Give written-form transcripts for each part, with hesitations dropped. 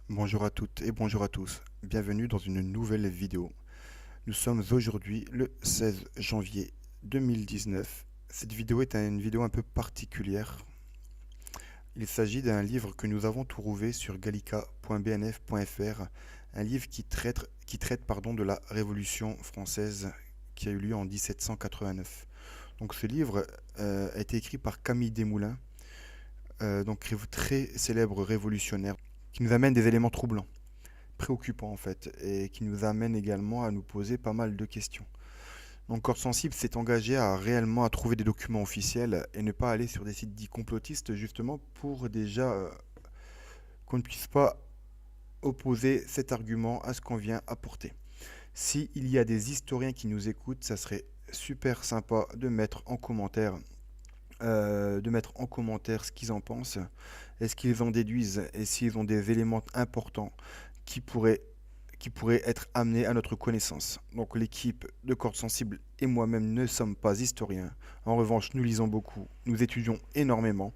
Bonjour à toutes et bonjour à tous. Bienvenue dans une nouvelle vidéo. Nous sommes aujourd'hui le 16 janvier 2019. Cette vidéo est une vidéo un peu particulière. Il s'agit d'un livre que nous avons trouvé sur gallica.bnf.fr, un livre qui traite de la Révolution française qui a eu lieu en 1789. Donc ce livre a été écrit par Camille Desmoulins, très célèbre révolutionnaire, qui nous amène des éléments troublants, préoccupant en fait, et qui nous amène également à nous poser pas mal de questions. Donc Corps Sensible s'est engagé à trouver des documents officiels et ne pas aller sur des sites dits complotistes, justement pour déjà qu'on ne puisse pas opposer cet argument à ce qu'on vient apporter. S'il y a des historiens qui nous écoutent, ça serait super sympa de mettre en commentaire ce qu'ils en pensent, et ce qu'ils en déduisent, et s'ils ont des éléments importants qui pourraient, qui pourraient être amenés à notre connaissance. Donc l'équipe de Cordes Sensibles et moi-même ne sommes pas historiens. En revanche, nous lisons beaucoup, nous étudions énormément,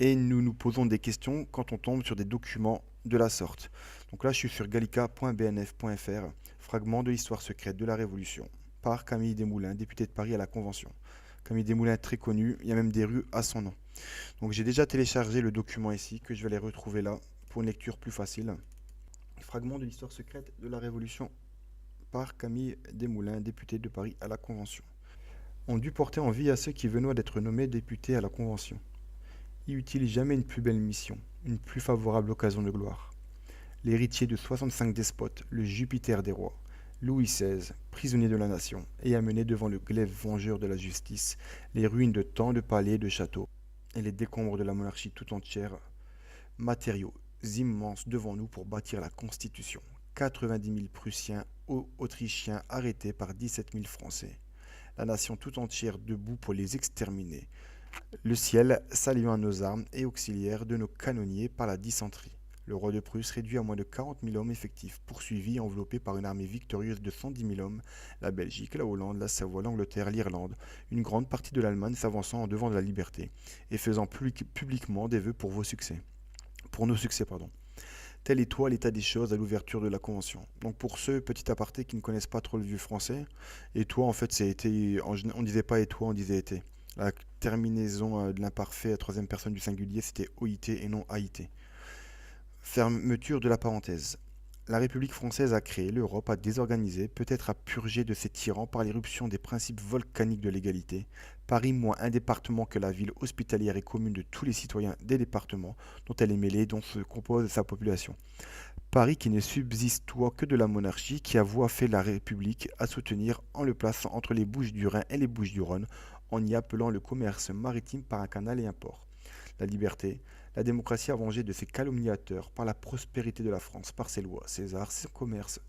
et nous nous posons des questions quand on tombe sur des documents de la sorte. Donc là, je suis sur gallica.bnf.fr, fragment de l'histoire secrète de la Révolution, par Camille Desmoulins, député de Paris à la Convention. Camille Desmoulins est très connu, il y a même des rues à son nom. Donc j'ai déjà téléchargé le document ici, que je vais aller retrouver là, pour une lecture plus facile. Fragment de l'histoire secrète de la Révolution, par Camille Desmoulins, député de Paris à la Convention. On dut porter envie à ceux qui venaient d'être nommés députés à la Convention. Y eut-il jamais une plus belle mission, une plus favorable occasion de gloire? L'héritier de 65 despotes, le Jupiter des rois, Louis XVI, prisonnier de la nation, et amené devant le glaive vengeur de la justice, les ruines de tant de palais et de châteaux, et les décombres de la monarchie tout entière, matériaux immenses devant nous pour bâtir la Constitution. 90 000 Prussiens, Autrichiens arrêtés par 17 000 Français. La nation tout entière debout pour les exterminer. Le ciel saluant nos armes et auxiliaires de nos canonniers par la dysenterie. Le roi de Prusse réduit à moins de 40 000 hommes effectifs, poursuivi et enveloppé par une armée victorieuse de 110 000 hommes, la Belgique, la Hollande, la Savoie, l'Angleterre, l'Irlande, une grande partie de l'Allemagne s'avançant en devant de la liberté, et faisant publiquement des vœux pour vos succès. Pour nos succès, pardon. Tel est toi l'état des choses à l'ouverture de la Convention. Donc pour ceux, petit aparté, qui ne connaissent pas trop le vieux français, et toi en fait c'est été, on disait pas et toi, on disait été. La terminaison de l'imparfait à troisième personne du singulier, c'était OIT et non AIT. Fermeture de la parenthèse. La République française a créé, l'Europe a désorganisé, peut-être a purgé de ses tyrans par l'éruption des principes volcaniques de l'égalité. Paris moins un département que la ville hospitalière et commune de tous les citoyens des départements dont elle est mêlée, dont se compose sa population. Paris qui ne subsiste toi que de la monarchie, qui a voie la République à soutenir en le plaçant entre les Bouches du Rhin et les Bouches du Rhône, en y appelant le commerce maritime par un canal et un port. La liberté, la démocratie a vengé de ses calomniateurs par la prospérité de la France, par ses lois, ses arts, son commerce,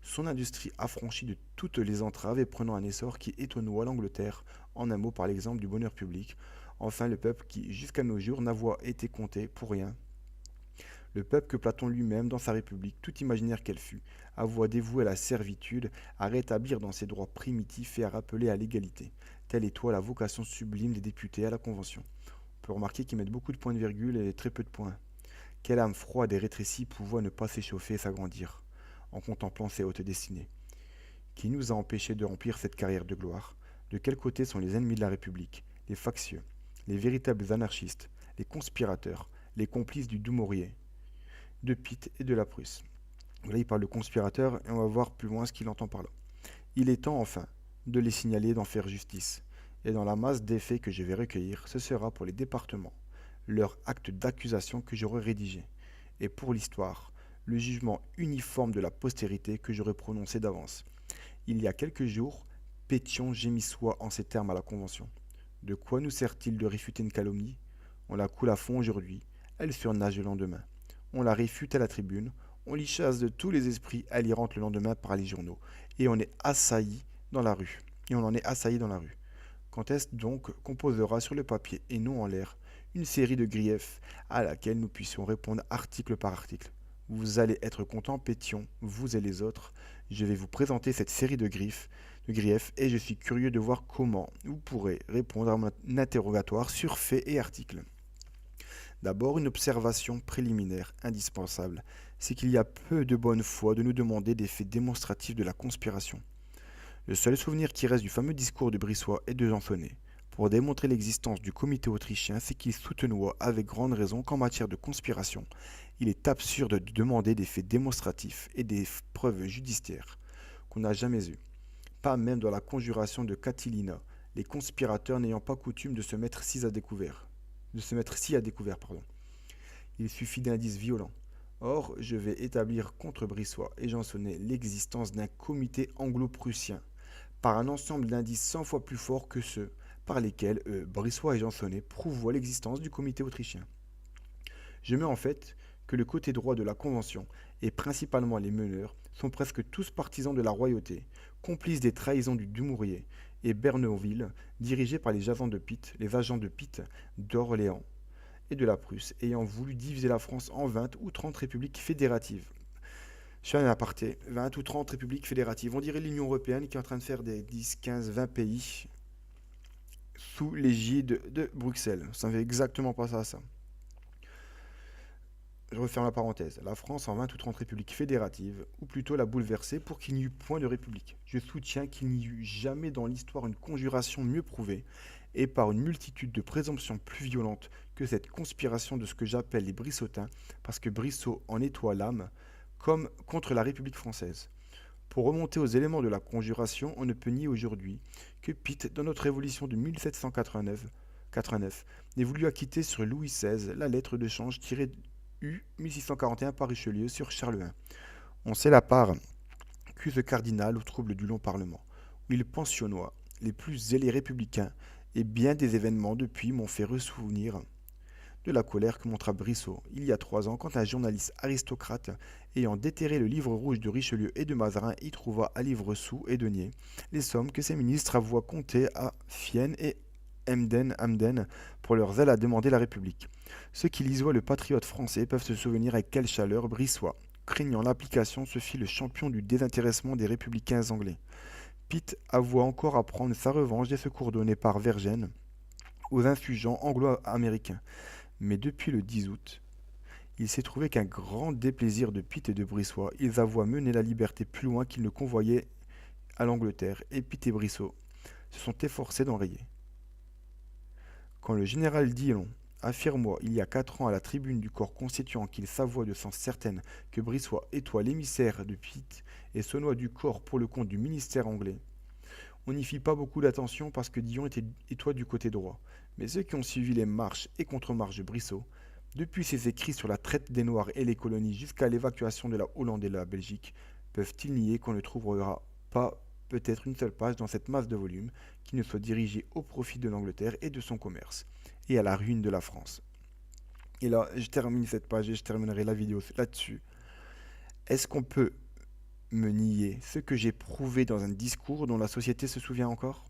son industrie affranchie de toutes les entraves et prenant un essor qui étonnoie l'Angleterre, en un mot par l'exemple du bonheur public. Enfin le peuple qui, jusqu'à nos jours, n'a été compté pour rien. Le peuple que Platon lui-même, dans sa République, tout imaginaire qu'elle fût, avoua dévoué à la servitude, à rétablir dans ses droits primitifs et à rappeler à l'égalité. Telle est toi la vocation sublime des députés à la Convention. On peut remarquer qu'ils mettent beaucoup de points de virgule et très peu de points. Quelle âme froide et rétrécie pouvait ne pas s'échauffer et s'agrandir, en contemplant ces hautes destinées? Qui nous a empêchés de remplir cette carrière de gloire? De quel côté sont les ennemis de la République, les factieux, les véritables anarchistes, les conspirateurs, les complices du Dumouriez, de Pitt et de la Prusse? Là, il parle de conspirateurs et on va voir plus loin ce qu'il entend par là. Il est temps, enfin, de les signaler, d'en faire justice. Et dans la masse des faits que je vais recueillir, ce sera pour les départements, leur acte d'accusation que j'aurai rédigé, et pour l'histoire, le jugement uniforme de la postérité que j'aurai prononcé d'avance. Il y a quelques jours, Pétion gémissoit en ces termes à la Convention. De quoi nous sert-il de réfuter une calomnie? On la coule à fond aujourd'hui, elle surnage le lendemain. On la réfute à la tribune, on l'y chasse de tous les esprits, elle y rentre le lendemain par les journaux, et on est assailli dans la rue. Et on en est assailli dans la rue. Quand est-ce donc qu'on posera sur le papier et non en l'air une série de griefs à laquelle nous puissions répondre article par article? Vous allez être content, Pétion, vous et les autres. Je vais vous présenter cette série de griefs, et je suis curieux de voir comment vous pourrez répondre à mon interrogatoire sur faits et articles. D'abord, une observation préliminaire indispensable, c'est qu'il y a peu de bonne foi de nous demander des faits démonstratifs de la conspiration. Le seul souvenir qui reste du fameux discours de Brissois et de Jansonet, pour démontrer l'existence du comité autrichien, c'est qu'il soutenait avec grande raison qu'en matière de conspiration, il est absurde de demander des faits démonstratifs et des preuves judiciaires qu'on n'a jamais eues, pas même dans la conjuration de Catilina, les conspirateurs n'ayant pas coutume de se mettre si à découvert, pardon. Il suffit d'indices violents. Or, je vais établir contre Brissois et Jansonet l'existence d'un comité anglo-prussien, par un ensemble d'indices 100 fois plus forts que ceux par lesquels Brissois et Jansonet prouvent l'existence du comité autrichien. Je mets en fait que le côté droit de la Convention, et principalement les meneurs, sont presque tous partisans de la royauté, complices des trahisons du Dumouriez et Berneauville, dirigés par les agents de Pitt d'Orléans et de la Prusse, ayant voulu diviser la France en 20 ou 30 républiques fédératives. Je fais un aparté, 20 ou 30 républiques fédératives. On dirait l'Union européenne qui est en train de faire des 10, 15, 20 pays sous l'égide de Bruxelles. Ça ne fait exactement pas ça. Je referme la parenthèse. La France en 20 ou 30 républiques fédératives, ou plutôt la bouleverser pour qu'il n'y eût point de république. Je soutiens qu'il n'y eut jamais dans l'histoire une conjuration mieux prouvée, et par une multitude de présomptions plus violentes que cette conspiration de ce que j'appelle les Brissotins, parce que Brissot en nettoie l'âme, comme contre la République française. Pour remonter aux éléments de la conjuration, on ne peut nier aujourd'hui que Pitt, dans notre révolution de 1789, n'ait voulu acquitter sur Louis XVI la lettre de change tirée U 1641 par Richelieu sur Charles I. On sait la part qu'eut ce cardinal au trouble du long Parlement, où il pensionnoit les plus zélés républicains, et bien des événements depuis m'ont fait ressouvenir de la colère que montra Brissot il y a 3 ans quand un journaliste aristocrate, ayant déterré le livre rouge de Richelieu et de Mazarin, y trouva à livres sous et deniers les sommes que ses ministres avouaient compter à Fienne et Hamden pour leur zèle à demander la République. Ceux qui lisoient le patriote français peuvent se souvenir avec quelle chaleur Brissois, craignant l'application, se fit le champion du désintéressement des républicains anglais. Pitt avoua encore à prendre sa revanche des secours donnés par Vergennes aux insurgents anglo-américains. Mais depuis le 10 août, il s'est trouvé qu'un grand déplaisir de Pitt et de Brissois, ils avouaient mener la liberté plus loin qu'ils ne convoyaient à l'Angleterre, et Pitt et Brissot se sont efforcés d'enrayer. Quand le général Dillon affirma il y a 4 ans à la tribune du corps constituant qu'il s'avoua de sens certaine que Brissois étoit l'émissaire de Pitt et Saunois du corps pour le compte du ministère anglais, on n'y fit pas beaucoup d'attention parce que Dillon étoit du côté droit. Mais ceux qui ont suivi les marches et contre-marches de Brissot, depuis ses écrits sur la traite des Noirs et les colonies jusqu'à l'évacuation de la Hollande et de la Belgique, peuvent-ils nier qu'on ne trouvera pas peut-être une seule page dans cette masse de volumes qui ne soit dirigée au profit de l'Angleterre et de son commerce, et à la ruine de la France. Et là, je termine cette page et je terminerai la vidéo là-dessus. Est-ce qu'on peut me nier ce que j'ai prouvé dans un discours dont la société se souvient encore?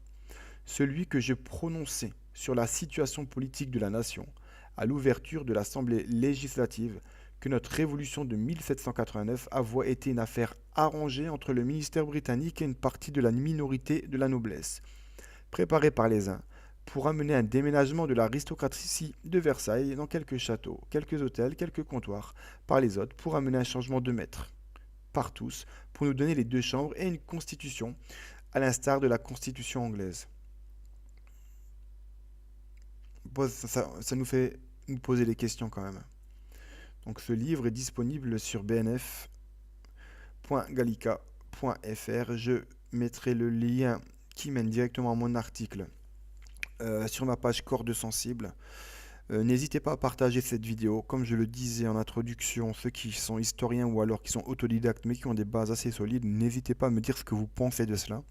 Celui que je prononçais sur la situation politique de la nation à l'ouverture de l'Assemblée législative, que notre révolution de 1789 avouait été une affaire arrangée entre le ministère britannique et une partie de la minorité de la noblesse, préparée par les uns pour amener un déménagement de l'aristocratie de Versailles dans quelques châteaux, quelques hôtels, quelques comptoirs, par les autres pour amener un changement de maître, par tous, pour nous donner les 2 chambres et une constitution, à l'instar de la constitution anglaise. Ça nous fait nous poser des questions quand même. Donc ce livre est disponible sur bnf.gallica.fr. Je mettrai le lien qui mène directement à mon article sur ma page Corde sensible. N'hésitez pas à partager cette vidéo. Comme je le disais en introduction, ceux qui sont historiens ou alors qui sont autodidactes mais qui ont des bases assez solides, n'hésitez pas à me dire ce que vous pensez de cela.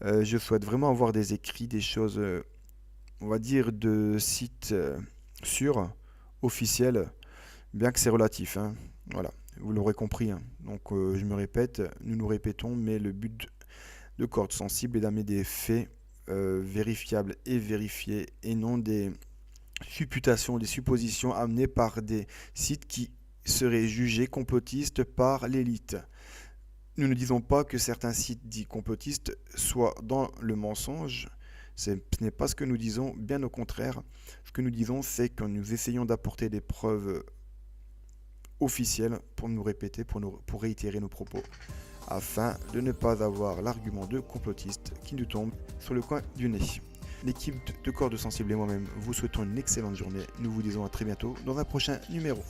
Je souhaite vraiment avoir des écrits, des choses, on va dire, de sites sûrs, officiels, bien que c'est relatif, hein. Voilà, vous l'aurez compris, hein. Donc je me répète, nous nous répétons, mais le but de Corde sensible est d'amener des faits vérifiables et vérifiés, et non des supputations, des suppositions amenées par des sites qui seraient jugés complotistes par l'élite. Nous ne disons pas que certains sites dits complotistes soient dans le mensonge, Ce n'est pas ce que nous disons, bien au contraire. Ce que nous disons, c'est que nous essayons d'apporter des preuves officielles pour nous répéter, pour réitérer nos propos, afin de ne pas avoir l'argument de complotiste qui nous tombe sur le coin du nez. L'équipe de Corps de Sensible et moi-même vous souhaitons une excellente journée. Nous vous disons à très bientôt dans un prochain numéro.